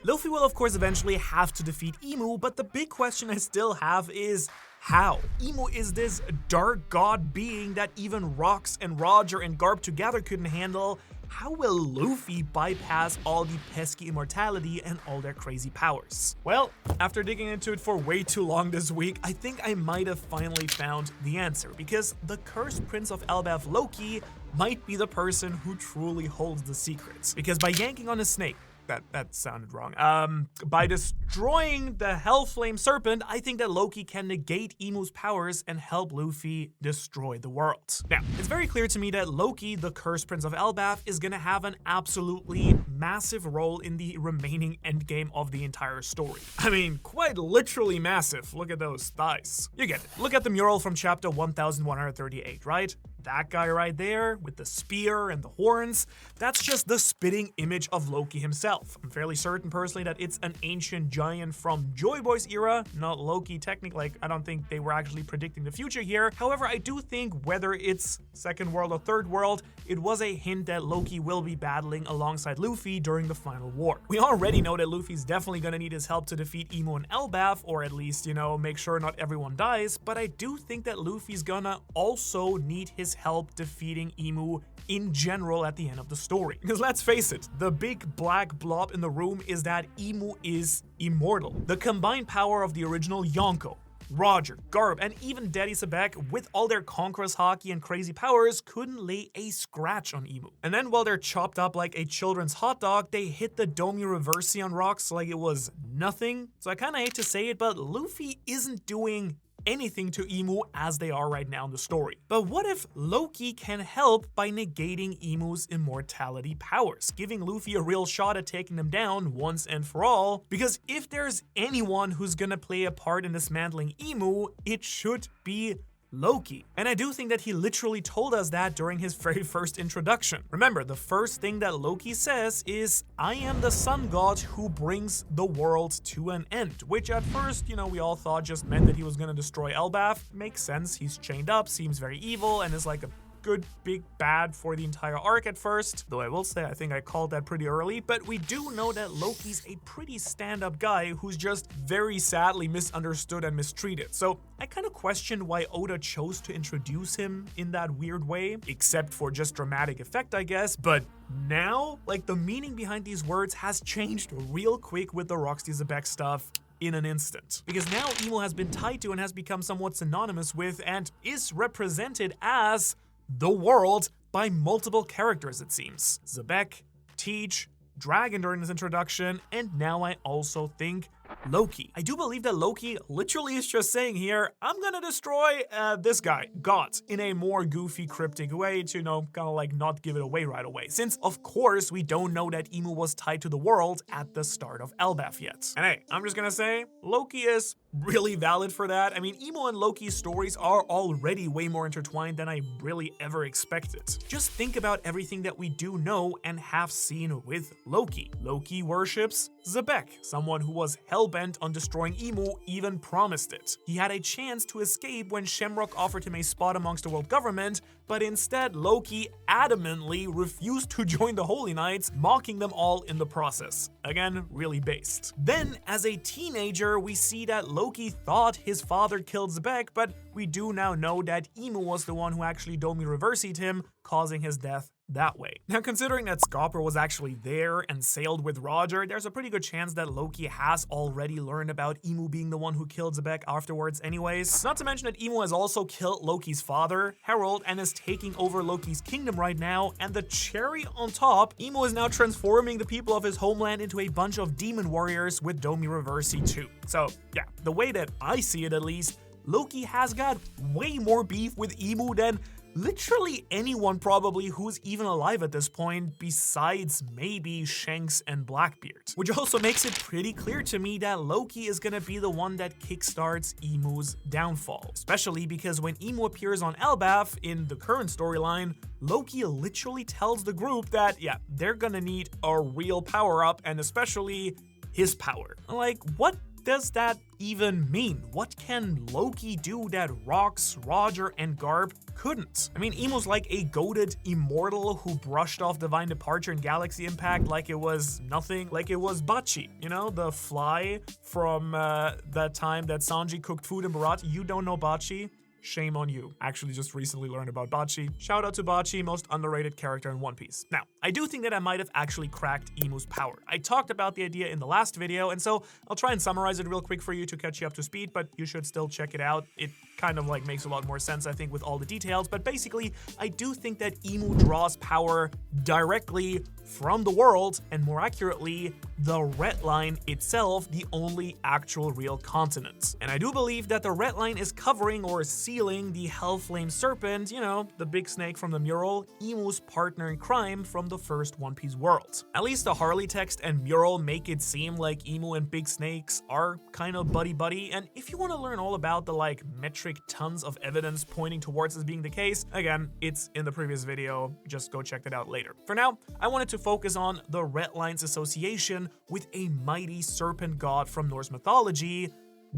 Luffy will of course eventually have to defeat IMU, but the big question I still have is how? IMU is this dark god being that even Rocks and Roger and Garp together couldn't handle. How will Luffy bypass all the pesky immortality and all their crazy powers? Well, after digging into it for way too long this week, I think I might have finally found the answer, because the cursed prince of Elbaf, Loki, might be the person who truly holds the secrets. Because by yanking on a snake, that sounded wrong. By destroying the Hellflame Serpent, I think that Loki can negate IMU's powers and help Luffy destroy the world. Now, it's very clear to me that Loki, the Cursed Prince of Elbaf, is gonna have an absolutely massive role in the remaining endgame of the entire story. I mean, quite literally massive. Look at those thighs. You get it. Look at the mural from chapter 1138, right? That guy right there with the spear and the horns, that's just the spitting image of Loki himself. I'm fairly certain personally that it's an ancient giant from Joy Boy's era, not Loki technically. Like, I don't think they were actually predicting the future here. However, I do think whether it's Second World or Third World, it was a hint that Loki will be battling alongside Luffy during the final war. We already know that Luffy's definitely gonna need his help to defeat IMU and Elbaf, or at least, make sure not everyone dies, but I do think that Luffy's gonna also need his help defeating IMU in general at the end of the story. Because let's face it, the big black blob in the room is that IMU is immortal. The combined power of the original Yonko, Roger, Garp, and even Daddy Sebek, with all their Conqueror's Haki and crazy powers, couldn't lay a scratch on IMU. And then while they're chopped up like a children's hot dog, they hit the Domi Reversi on rocks like it was nothing. So I kinda hate to say it, but Luffy isn't doing anything to IMU as they are right now in the story. But what if Loki can help by negating IMU's immortality powers, giving Luffy a real shot at taking them down once and for all? Because if there's anyone who's gonna play a part in dismantling IMU, it should be Loki. And I do think that he literally told us that during his very first introduction. Remember, the first thing that Loki says is, "I am the sun god who brings the world to an end," which at first, we all thought just meant that he was gonna destroy Elbaf. Makes sense, he's chained up, seems very evil, and is like a good big bad for the entire arc at first, though I will say I think I called that pretty early. But we do know that Loki's a pretty stand-up guy who's just very sadly misunderstood and mistreated. So I kind of question why Oda chose to introduce him in that weird way, except for just dramatic effect, I guess. But now, like, the meaning behind these words has changed real quick with the Roxy Zebek stuff in an instant. Because now IMU has been tied to and has become somewhat synonymous with and is represented as the world by multiple characters, it seems. Zebek, Teach, Dragon during his introduction, and now I also think Loki. I do believe that Loki literally is just saying here, I'm gonna destroy this guy, God, in a more goofy, cryptic way to, kind of like not give it away right away. Since, of course, we don't know that IMU was tied to the world at the start of Elbaf yet. And hey, I'm just gonna say, Loki is really valid for that. I mean, IMU and Loki's stories are already way more intertwined than I really ever expected. Just think about everything that we do know and have seen with Loki. Loki worships Zebek, someone who was hell-bent on destroying IMU, even promised it. He had a chance to escape when Shamrock offered him a spot amongst the world government, but instead Loki adamantly refused to join the Holy Knights, mocking them all in the process. Again, really based. Then, as a teenager, we see that Loki thought his father killed Zebek, but we do now know that IMU was the one who actually Domi Reversi'd him, causing his death that way. Now, considering that Scopper was actually there and sailed with Roger, there's a pretty good chance that Loki has already learned about IMU being the one who killed Zebek afterwards anyways. Not to mention that IMU has also killed Loki's father, Harold, and is taking over Loki's kingdom right now, and the cherry on top, IMU is now transforming the people of his homeland into a bunch of demon warriors with Domi Reversi too. So yeah, the way that I see it at least, Loki has got way more beef with IMU than literally anyone probably who's even alive at this point, besides maybe Shanks and Blackbeard. Which also makes it pretty clear to me that Loki is gonna be the one that kickstarts IMU's downfall. Especially because when IMU appears on Elbaf in the current storyline, Loki literally tells the group that, yeah, they're gonna need a real power-up, and especially his power. Like, what does that even mean? What can Loki do that Rox, Roger, and Garp couldn't? I mean, Imu's like a goated immortal who brushed off Divine Departure and Galaxy Impact like it was nothing, like it was Bachi, you know, the fly from that time that Sanji cooked food in Baratie. You don't know Bachi? Shame on you. Actually just recently learned about Bachi. Shout out to Bachi, most underrated character in One Piece. Now, I do think that I might have actually cracked Imu's power. I talked about the idea in the last video, and so I'll try and summarize it real quick for you to catch you up to speed, but you should still check it out. It kind of like makes a lot more sense, I think, with all the details, but basically, I do think that Imu draws power directly from the world, and more accurately, the Red Line itself, the only actual real continent. And I do believe that the Red Line is covering or sealing the Hellflame Serpent, you know, the big snake from the mural, Imu's partner in crime from the first One Piece world. At least the Harley text and mural make it seem like Imu and Big Snakes are kind of buddy-buddy, and if you want to learn all about the like metric tons of evidence pointing towards this being the case, again, it's in the previous video, just go check that out later. For now, I wanted to focus on the Red Line's association with a mighty serpent god from Norse mythology,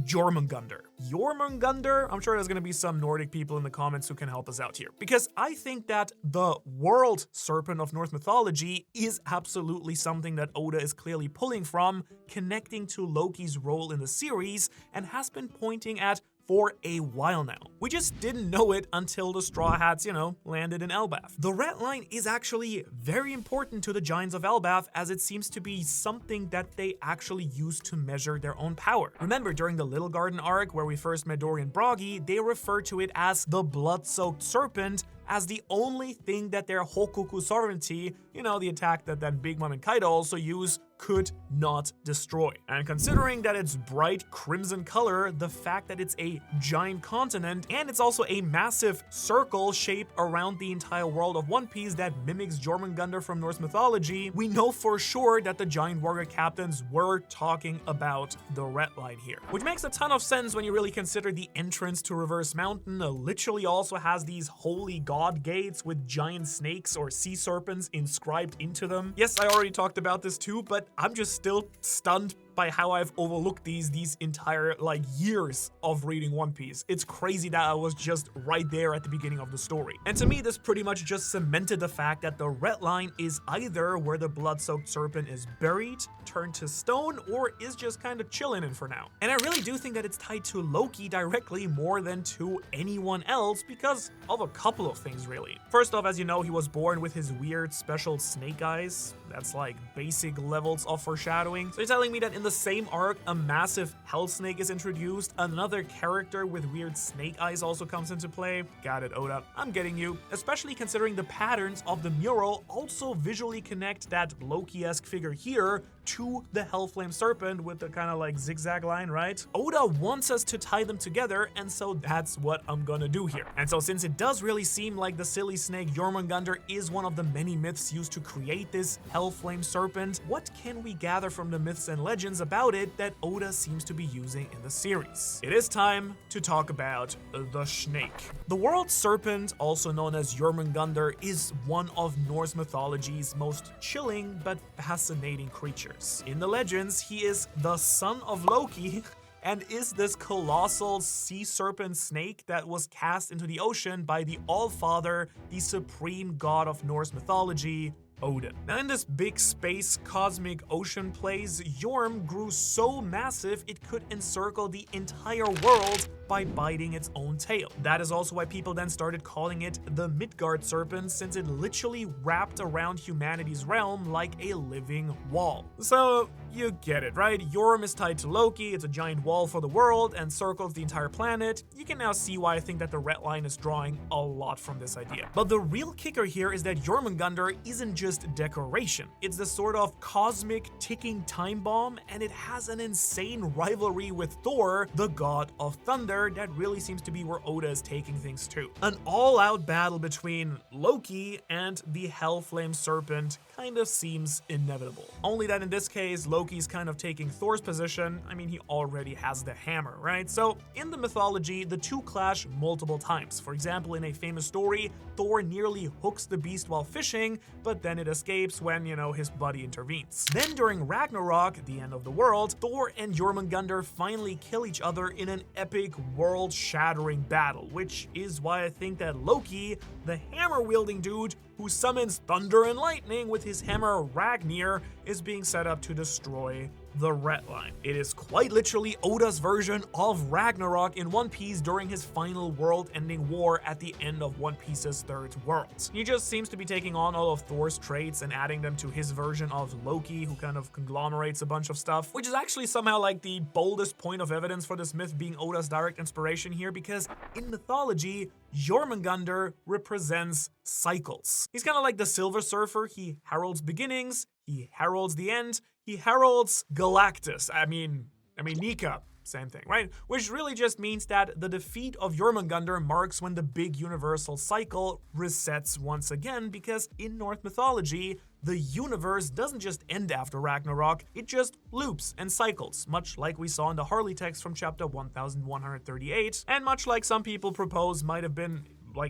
Jormungandr. Jormungandr? I'm sure there's gonna be some Nordic people in the comments who can help us out here, because I think that the world serpent of Norse mythology is absolutely something that Oda is clearly pulling from, connecting to Loki's role in the series, and has been pointing at for a while now. We just didn't know it until the Straw Hats, you know, landed in Elbaf. The Red Line is actually very important to the Giants of Elbaf, as it seems to be something that they actually use to measure their own power. Remember, during the Little Garden arc, where we first met Dory and Broggy, they referred to it as the blood-soaked serpent, as the only thing that their Hokuku sovereignty, you know, the attack that then Big Mom and Kaido also use, could not destroy. And considering that its bright crimson color, the fact that it's a giant continent, and it's also a massive circle shape around the entire world of One Piece that mimics Jormungandr from Norse mythology, we know for sure that the giant warrior captains were talking about the Red Line here. Which makes a ton of sense when you really consider the entrance to Reverse Mountain literally also has these holy god gates with giant snakes or sea serpents inscribed into them. Yes, I already talked about this too, but I'm just still stunned by how I've overlooked these entire like years of reading One Piece. It's crazy that I was just right there at the beginning of the story. And to me, this pretty much just cemented the fact that the Red Line is either where the blood-soaked serpent is buried, turned to stone, or is just kind of chilling in for now. And I really do think that it's tied to Loki directly more than to anyone else because of a couple of things really. First off, as you know, he was born with his weird special snake eyes. That's like basic levels of foreshadowing. So you're telling me that in the same arc, a massive hell snake is introduced, another character with weird snake eyes also comes into play? Got it, Oda. I'm getting you. Especially considering the patterns of the mural also visually connect that Loki-esque figure here to the Hellflame Serpent with the kind of like zigzag line, right? Oda wants us to tie them together, and so that's what I'm gonna do here. And so since it does really seem like the silly snake Jormungandr is one of the many myths used to create this Hellflame Serpent, what can we gather from the myths and legends about it that Oda seems to be using in the series? It is time to talk about the snake. The world serpent, also known as Jormungandr, is one of Norse mythology's most chilling but fascinating creatures. In the legends, he is the son of Loki and is this colossal sea serpent snake that was cast into the ocean by the All-Father, the supreme god of Norse mythology, Odin. Now in this big space cosmic ocean place, Jorm grew so massive it could encircle the entire world by biting its own tail. That is also why people then started calling it the Midgard serpent, since it literally wrapped around humanity's realm like a living wall. So you get it, right? Jorm is tied to Loki, it's a giant wall for the world and circles the entire planet. You can now see why I think that the Red Line is drawing a lot from this idea. But the real kicker here is that Jormungandr isn't just decoration. It's the sort of cosmic ticking time bomb, and it has an insane rivalry with Thor, the god of thunder. That really seems to be where Oda is taking things to. An all-out battle between Loki and the Hellflame Serpent kind of seems inevitable. Only that in this case, Loki's kind of taking Thor's position. I mean, he already has the hammer, right? So in the mythology, the two clash multiple times. For example, in a famous story, Thor nearly hooks the beast while fishing, but then it escapes when, his buddy intervenes. Then during Ragnarok, the end of the world, Thor and Jormungandr finally kill each other in an epic world-shattering battle, which is why I think that Loki, the hammer-wielding dude who summons thunder and lightning with his hammer Ragnir, is being set up to destroy the Red Line. It is quite literally Oda's version of Ragnarok in One Piece during his final world-ending war at the end of One Piece's third world. He just seems to be taking on all of Thor's traits and adding them to his version of Loki, who kind of conglomerates a bunch of stuff, which is actually somehow like the boldest point of evidence for this myth being Oda's direct inspiration here, because in mythology, Jormungandr represents cycles. He's kind of like the Silver Surfer. He heralds beginnings, he heralds the end, he heralds Galactus. I mean Nika. Same thing, right? Which really just means that the defeat of Jormungandr marks when the big universal cycle resets once again, because in Norse mythology, the universe doesn't just end after Ragnarok, it just loops and cycles, much like we saw in the Harley text from chapter 1138, and much like some people propose might have been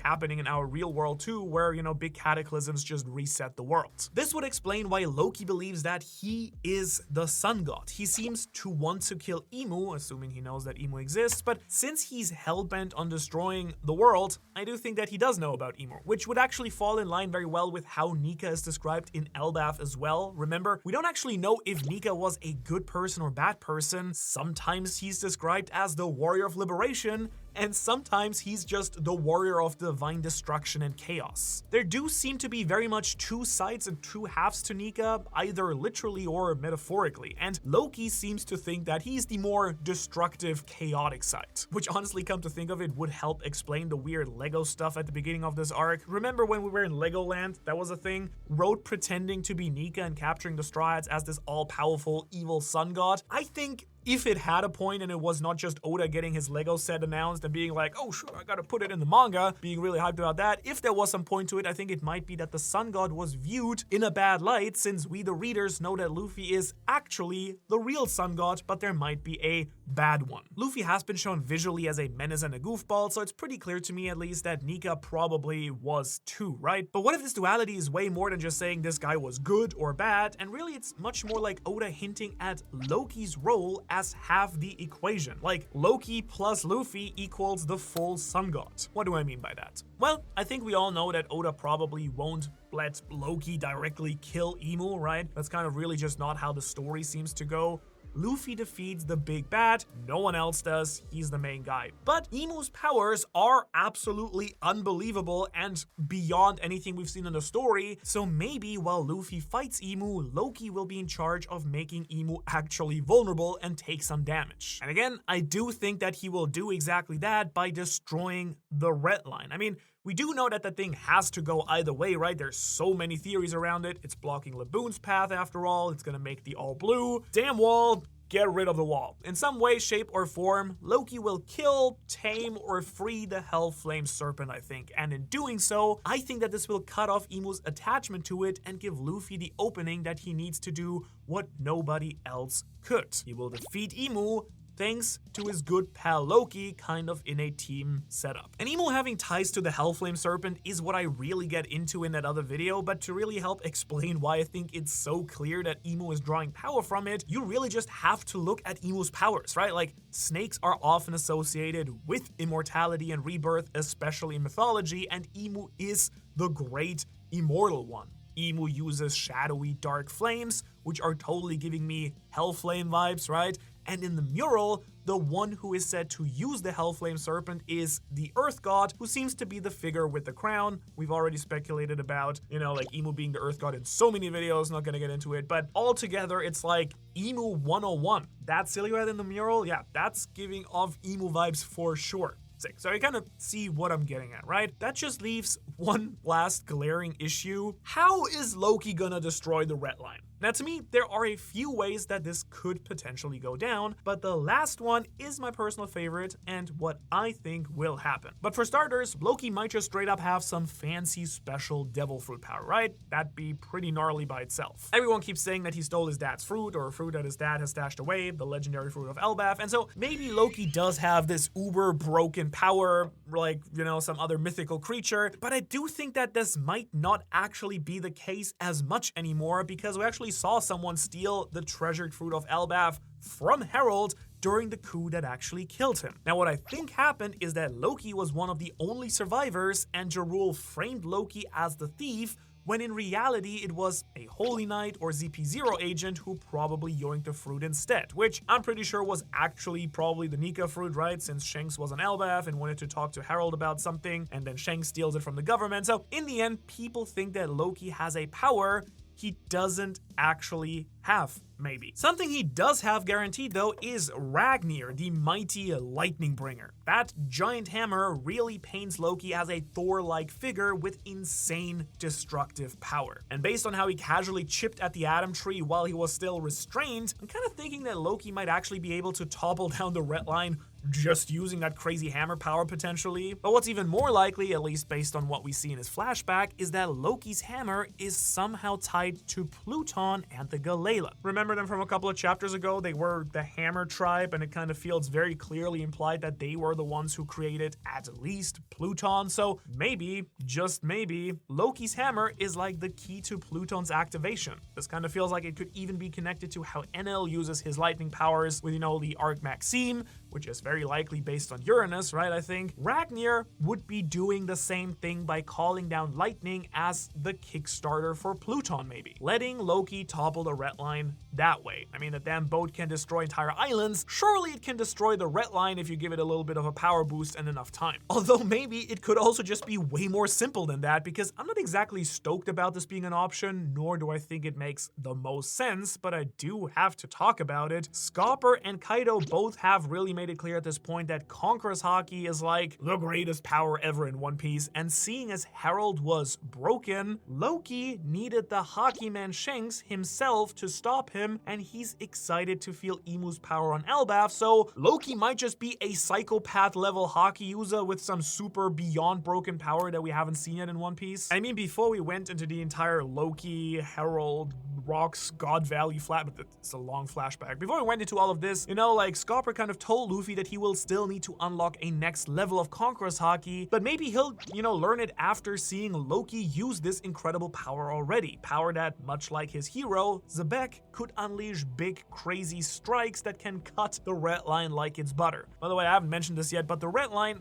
happening in our real world too, where, big cataclysms just reset the world. This would explain why Loki believes that he is the sun god. He seems to want to kill Imu, assuming he knows that Imu exists, but since he's hell-bent on destroying the world, I do think that he does know about Imu, which would actually fall in line very well with how Nika is described in Elbaf as well. Remember, we don't actually know if Nika was a good person or bad person. Sometimes he's described as the warrior of liberation, and sometimes he's just the warrior of divine destruction and chaos. There do seem to be very much two sides and two halves to Nika, either literally or metaphorically, and Loki seems to think that he's the more destructive, chaotic side, which honestly, come to think of it, would help explain the weird Lego stuff at the beginning of this arc. Remember when we were in Legoland, that was a thing? Road pretending to be Nika and capturing the Straw Hats as this all-powerful evil sun god? I think if it had a point and it was not just Oda getting his Lego set announced and being like, oh sure, I gotta put it in the manga, being really hyped about that, if there was some point to it, I think it might be that the sun god was viewed in a bad light, since we the readers know that Luffy is actually the real sun god, but there might be a bad one. Luffy has been shown visually as a menace and a goofball, so it's pretty clear to me at least that Nika probably was too, right? But what if this duality is way more than just saying this guy was good or bad, and really it's much more like Oda hinting at Loki's role as half the equation. Like, Loki plus Luffy equals the full sun god. What do I mean by that? Well, I think we all know that Oda probably won't let Loki directly kill Imu, right? That's kind of really just not how the story seems to go. Luffy defeats the big bad, no one else does, he's the main guy. But Imu's powers are absolutely unbelievable and beyond anything we've seen in the story, so maybe while Luffy fights Imu, Loki will be in charge of making Imu actually vulnerable and take some damage. And again, I do think that he will do exactly that by destroying the Red Line. I mean, we do know that the thing has to go either way, right? There's so many theories around it. It's blocking Laboon's path after all. It's gonna make the all blue. Damn wall, get rid of the wall. In some way, shape, or form, Loki will kill, tame, or free the Hellflame Serpent, I think. And in doing so, I think that this will cut off Imu's attachment to it and give Luffy the opening that he needs to do what nobody else could. He will defeat Imu, thanks to his good pal Loki, kind of in a team setup. And Imu having ties to the Hellflame Serpent is what I really get into in that other video, but to really help explain why I think it's so clear that Imu is drawing power from it, you really just have to look at Imu's powers, right? Like, snakes are often associated with immortality and rebirth, especially in mythology, and Imu is the great immortal one. Imu uses shadowy dark flames, which are totally giving me Hellflame vibes, right? And in the mural, the one who is said to use the Hellflame Serpent is the Earth God, who seems to be the figure with the crown. We've already speculated about, Imu being the Earth God in so many videos, not gonna get into it, but altogether, it's like Imu 101. That silhouette in the mural, yeah, that's giving off Imu vibes for sure. So you kind of see what I'm getting at, right? That just leaves one last glaring issue. How is Loki gonna destroy the Red Line? Now, to me, there are a few ways that this could potentially go down, but the last one is my personal favorite and what I think will happen. But for starters, Loki might just straight up have some fancy special devil fruit power, right? That'd be pretty gnarly by itself. Everyone keeps saying that he stole his dad's fruit, or a fruit that his dad has stashed away, the legendary fruit of Elbaf, and so maybe Loki does have this uber broken power, like, you know, some other mythical creature, but I do think that this might not actually be the case as much anymore, because we actually saw someone steal the treasured fruit of Elbaf from Herald during the coup that actually killed him. Now, what I think happened is that Loki was one of the only survivors, and Jarul framed Loki as the thief, when in reality it was a Holy Knight or ZP0 agent who probably yoinked the fruit instead, which I'm pretty sure was actually probably the Nika fruit, right? Since Shanks was on Elbaf and wanted to talk to Herald about something, and then Shanks steals it from the government. So in the end, people think that Loki has a power he doesn't actually have, maybe. Something he does have guaranteed, though, is Ragnir, the mighty lightning bringer. That giant hammer really paints Loki as a Thor-like figure with insane destructive power. And based on how he casually chipped at the Atom Tree while he was still restrained, I'm kind of thinking that Loki might actually be able to topple down the Red Line just using that crazy hammer power potentially. But what's even more likely, at least based on what we see in his flashback, is that Loki's hammer is somehow tied to Pluton and the Galela. Remember them from a couple of chapters ago? They were the Hammer tribe, and it kind of feels very clearly implied that they were the ones who created at least Pluton. So maybe, just maybe, Loki's hammer is like the key to Pluton's activation. This kind of feels like it could even be connected to how Enel uses his lightning powers with, you know, the Arc Maxime, which is very likely based on Uranus, right? I think Ragnir would be doing the same thing by calling down lightning as the Kickstarter for Pluton, maybe. Letting Loki topple the Red Line that way. I mean, the damn boat can destroy entire islands. Surely it can destroy the Red Line if you give it a little bit of a power boost and enough time. Although maybe it could also just be way more simple than that, because I'm not exactly stoked about this being an option, nor do I think it makes the most sense, but I do have to talk about it. Scopper and Kaido both have really made it clear at this point that Conqueror's Haki is like the greatest power ever in One Piece, and seeing as Herald was broken, Loki needed the Haki man Shanks himself to stop him, and he's excited to feel Imu's power on Elbaf, so Loki might just be a psychopath level Haki user with some super beyond broken power that we haven't seen yet in One Piece. I mean, before we went into the entire Loki, Herald, Rocks, God Valley flat, but it's a long flashback. Before we went into all of this, you know, like Scopper kind of told Luffy that he will still need to unlock a next level of Conqueror's Haki, but maybe he'll, you know, learn it after seeing Loki use this incredible power already. Power that, much like his hero, Zebek, could unleash big, crazy strikes that can cut the Red Line like it's butter. By the way, I haven't mentioned this yet, but the Red Line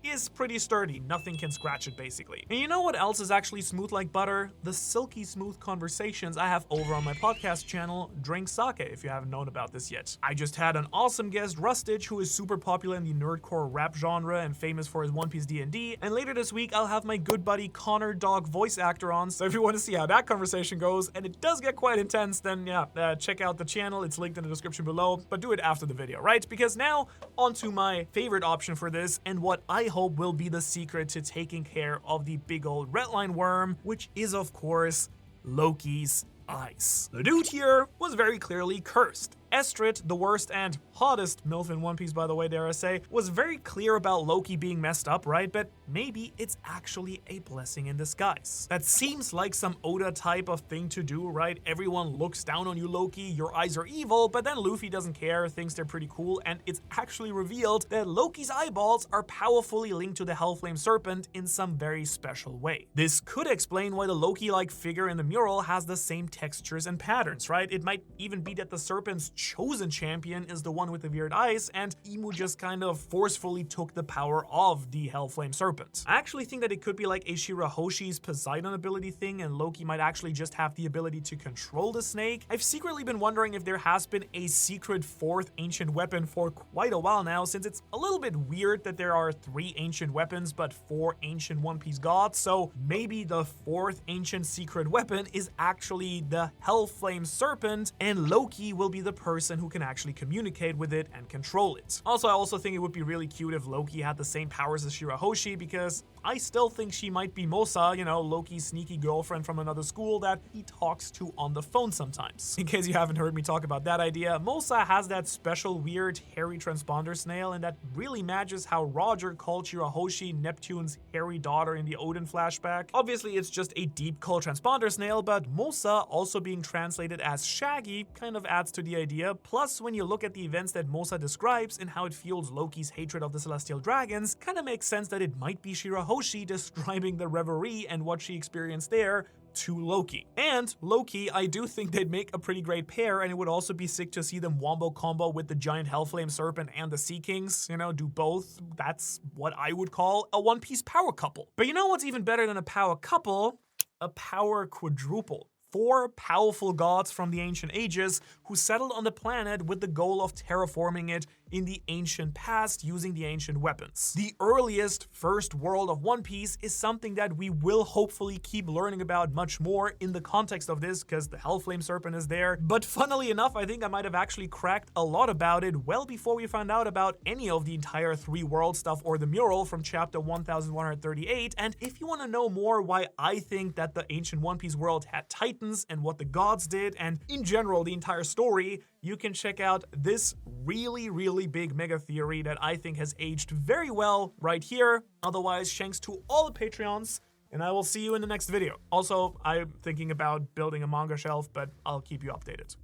is pretty sturdy. Nothing can scratch it, basically. And you know what else is actually smooth like butter? The silky smooth conversations I have over on my podcast channel, Drink Sake, if you haven't known about this yet. I just had an awesome guest, Rustage, who is super popular in the nerdcore rap genre and famous for his One Piece D&D, and later this week I'll have my good buddy Connor Dog voice actor on, so if you want to see how that conversation goes, and it does get quite intense, then yeah, check out the channel, it's linked in the description below, but do it after the video, right? Because now, onto my favorite option for this, and what I hope will be the secret to taking care of the big old Red Line worm, which is of course Loki's eyes. The dude here was very clearly cursed. Estrid, the worst and hottest MILF in One Piece, by the way, dare I say, was very clear about Loki being messed up, right? But maybe it's actually a blessing in disguise. That seems like some Oda type of thing to do, right? Everyone looks down on you, Loki, your eyes are evil, but then Luffy doesn't care, thinks they're pretty cool, and it's actually revealed that Loki's eyeballs are powerfully linked to the Hellflame Serpent in some very special way. This could explain why the Loki-like figure in the mural has the same textures and patterns, right? It might even be that the Serpent's chosen champion is the one with the weird eyes, and Imu just kind of forcefully took the power of the Hellflame Serpent. I actually think that it could be like a Shirahoshi's Poseidon ability thing, and Loki might actually just have the ability to control the snake. I've secretly been wondering if there has been a secret fourth ancient weapon for quite a while now, since it's a little bit weird that there are 3 ancient weapons but 4 ancient One Piece gods, so maybe the 4th ancient secret weapon is actually the Hellflame Serpent, and Loki will be the person who can actually communicate with it and control it. Also, I also think it would be really cute if Loki had the same powers as Shirahoshi, because I still think she might be Mosa, you know, Loki's sneaky girlfriend from another school that he talks to on the phone sometimes. In case you haven't heard me talk about that idea, Mosa has that special weird hairy transponder snail, and that really matches how Roger called Shirahoshi Neptune's hairy daughter in the Odin flashback. Obviously, it's just a deep cull transponder snail, but Mosa also being translated as Shaggy kind of adds to the idea. Plus, when you look at the events that Mosa describes and how it fuels Loki's hatred of the Celestial Dragons, kind of makes sense that it might be Shirahoshi describing the reverie and what she experienced there to Loki. And Loki, I do think they'd make a pretty great pair, and it would also be sick to see them wombo combo with the giant Hellflame Serpent and the Sea Kings, you know, do both. That's what I would call a One Piece power couple. But you know what's even better than a power couple? A power quadruple. 4 powerful gods from the ancient ages who settled on the planet with the goal of terraforming it in the ancient past using the ancient weapons. The earliest first world of One Piece is something that we will hopefully keep learning about much more in the context of this, because the Hellflame Serpent is there. But funnily enough, I think I might have actually cracked a lot about it well before we found out about any of the entire 3 world stuff or the mural from chapter 1138. And if you want to know more why I think that the ancient One Piece world had titans and what the gods did, and in general the entire story, you can check out this really big mega theory that I think has aged very well right here. Otherwise, thanks to all the Patreons, and I will see you in the next video. Also, I'm thinking about building a manga shelf, but I'll keep you updated.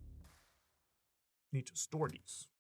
Need to store these.